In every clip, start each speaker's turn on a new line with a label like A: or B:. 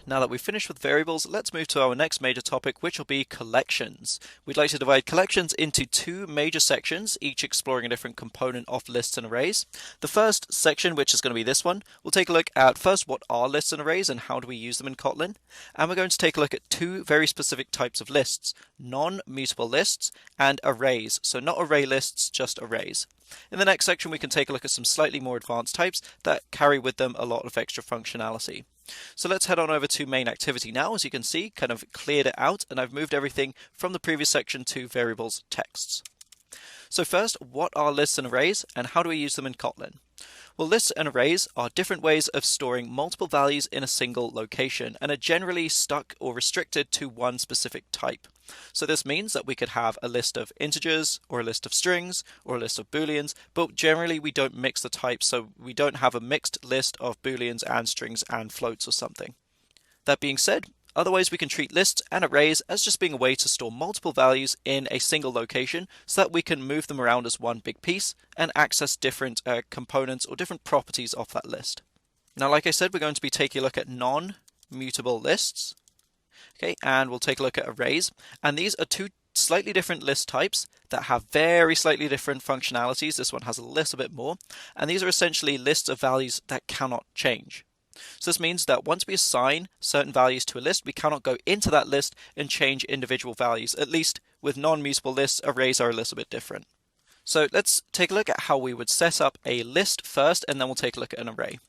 A: Now that we've finished with variables, let's move to our next major topic, which will be collections. We'd like to divide collections into two major sections, each exploring a different component of lists and arrays. The first section, which is going to be this one, we'll take a look at first what are lists and arrays and how do we use them in Kotlin. And we're going to take a look at two very specific types of lists, non-mutable lists and arrays. So not array lists, just arrays. In the next section, we can take a look at some slightly more advanced types that carry with them a lot of extra functionality. So let's head on over to main activity now. As you can see, kind of cleared it out, and I've moved everything from the previous section to variables texts. So first, what are lists and arrays, and how do we use them in Kotlin? Well, lists and arrays are different ways of storing multiple values in a single location, and are generally stuck or restricted to one specific type. So this means that we could have a list of integers, or a list of strings, or a list of booleans, but generally we don't mix the types, so we don't have a mixed list of booleans and strings and floats or something. That being said, otherwise we can treat lists and arrays as just being a way to store multiple values in a single location so that we can move them around as one big piece and access different components or different properties of that list. Now, like I said, we're going to be taking a look at non-mutable lists. Okay, and we'll take a look at arrays, and these are two slightly different list types that have very slightly different functionalities. This one has a little bit more, and these are essentially lists of values that cannot change. So this means that once we assign certain values to a list, we cannot go into that list and change individual values. At least with non-mutable lists, arrays are a little bit different. So let's take a look at how we would set up a list first, and then we'll take a look at an array.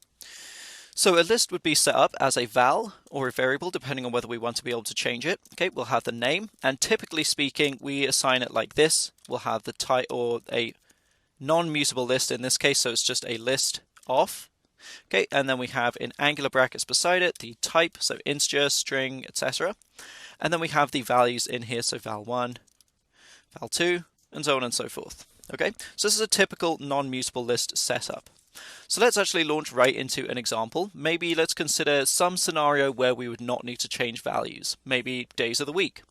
A: So a list would be set up as a val or a variable, depending on whether we want to be able to change it. Okay, we'll have the name, and typically speaking, we assign it like this. We'll have the type, or a non-mutable list in this case, so it's just a list of. Okay, and then we have in angular brackets beside it the type, so integer, string, etc. And then we have the values in here, so val1, val2, and so on and so forth. Okay, so this is a typical non-mutable list setup. So let's actually launch right into an example. Maybe let's consider some scenario where we would not need to change values, maybe days of the week.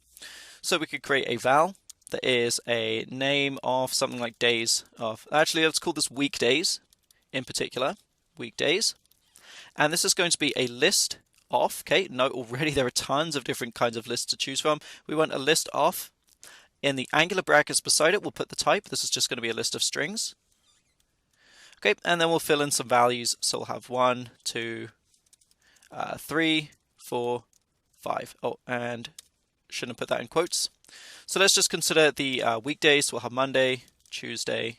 A: So we could create a val that is a name of something like days of, actually let's call this weekdays in particular, weekdays. And this is going to be a list of, okay, note already there are tons of different kinds of lists to choose from. We want a list of, in the angular brackets beside it, we'll put the type. This is just going to be a list of strings. Okay, and then we'll fill in some values. So we'll have 1, 2, 3, 4, 5. Oh, and shouldn't have put that in quotes. So let's just consider the weekdays. So we'll have Monday, Tuesday,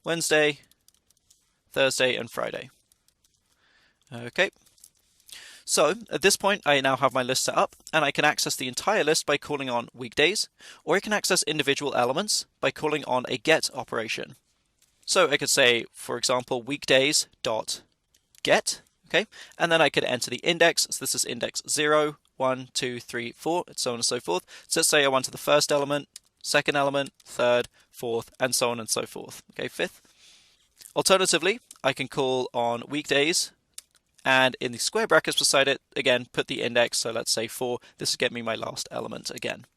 A: Wednesday, Thursday, and Friday. Okay. So at this point, I now have my list set up, and I can access the entire list by calling on weekdays, or I can access individual elements by calling on a get operation. So I could say, for example, weekdays.get, okay, and then I could enter the index. So this is index 0, 1, 2, 3, 4, and so on and so forth. So let's say I wanted the first element, second element, third, fourth, and so on and so forth. Okay, fifth. Alternatively, I can call on weekdays, and in the square brackets beside it, again, put the index. So let's say 4. This will get me my last element again.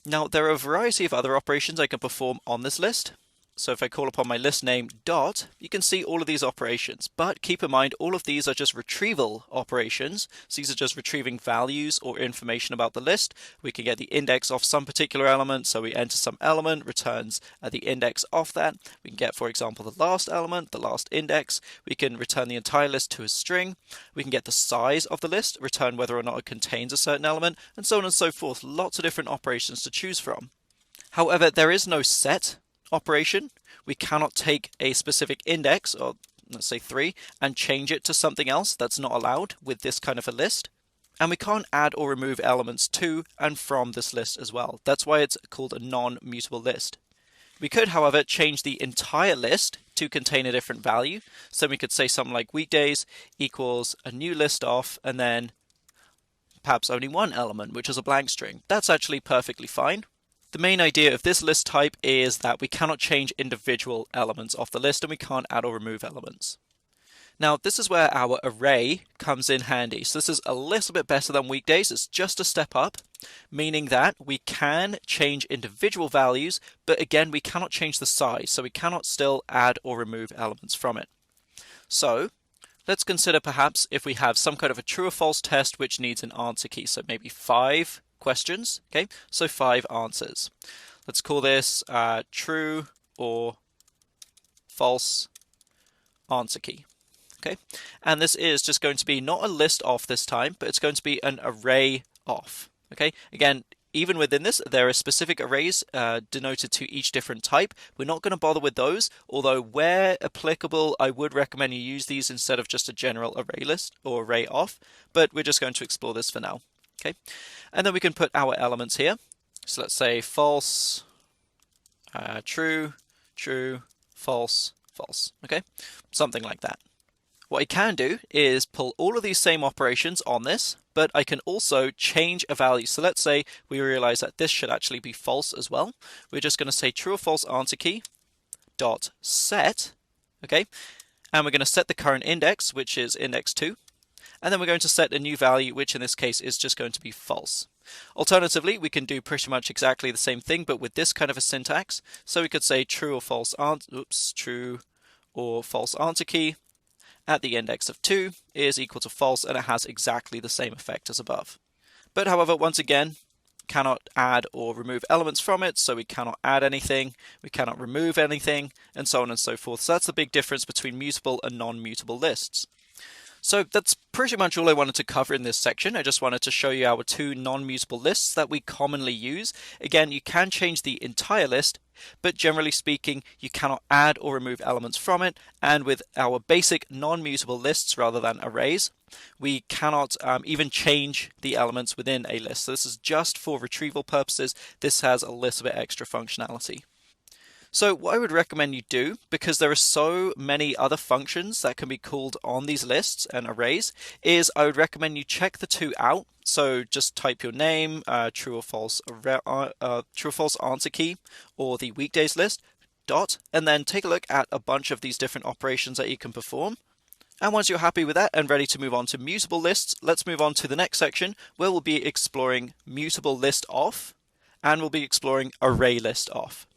A: Now, there are a variety of other operations I can perform on this list. So if I call upon my list name dot, you can see all of these operations, but keep in mind all of these are just retrieval operations. So these are just retrieving values or information about the list. We can get the index of some particular element, so we enter some element, returns the index of that. We can get, for example, the last element, the last index. We can return the entire list to a string. We can get the size of the list, return whether or not it contains a certain element, and so on and so forth. Lots of different operations to choose from. However, there is no set operation. We cannot take a specific index, or let's say 3, and change it to something else. That's not allowed with this kind of a list. And we can't add or remove elements to and from this list as well. That's why it's called a non-mutable list. We could, however, change the entire list to contain a different value. So we could say something like weekdays equals a new list of, and then perhaps only one element, which is a blank string. That's actually perfectly fine. The main idea of this list type is that we cannot change individual elements of the list, and we can't add or remove elements. Now, this is where our array comes in handy. So this is a little bit better than weekdays. It's just a step up, meaning that we can change individual values, but again, we cannot change the size, so we cannot still add or remove elements from it. So Let's consider perhaps if we have some kind of a true or false test which needs an answer key, so maybe 5 questions, okay? So 5 answers. Let's call this true or false answer key, okay? And this is just going to be not a list off this time, but it's going to be an array off, okay? Again, even within this, there are specific arrays denoted to each different type. We're not going to bother with those, although where applicable, I would recommend you use these instead of just a general array list or array off, but we're just going to explore this for now, okay? And then we can put our elements here. So let's say false, true, true, false, false, okay? Something like that. What I can do is pull all of these same operations on this, but I can also change a value. So let's say we realize that this should actually be false as well. We're just going to say true or false answer key dot set, okay? And we're going to set the current index, which is index 2. And then we're going to set a new value, which in this case is just going to be false. Alternatively, we can do pretty much exactly the same thing, but with this kind of a syntax. So we could say true or false true or false answer key at the index of 2 is equal to false, and it has exactly the same effect as above. But however, once again, cannot add or remove elements from it, so we cannot add anything, we cannot remove anything, and so on and so forth. So that's the big difference between mutable and non-mutable lists. So that's pretty much all I wanted to cover in this section. I just wanted to show you our 2 non-mutable lists that we commonly use. Again, you can change the entire list, but generally speaking, you cannot add or remove elements from it. And with our basic non-mutable lists rather than arrays, we cannot even change the elements within a list. So this is just for retrieval purposes. This has a little bit extra functionality. So what I would recommend you do, because there are so many other functions that can be called on these lists and arrays, is I would recommend you check the 2 out. So just type your name, true or false answer key, or the weekdays list, dot, and then take a look at a bunch of these different operations that you can perform. And once you're happy with that and ready to move on to mutable lists, let's move on to the next section where we'll be exploring mutable list off, and we'll be exploring array list off.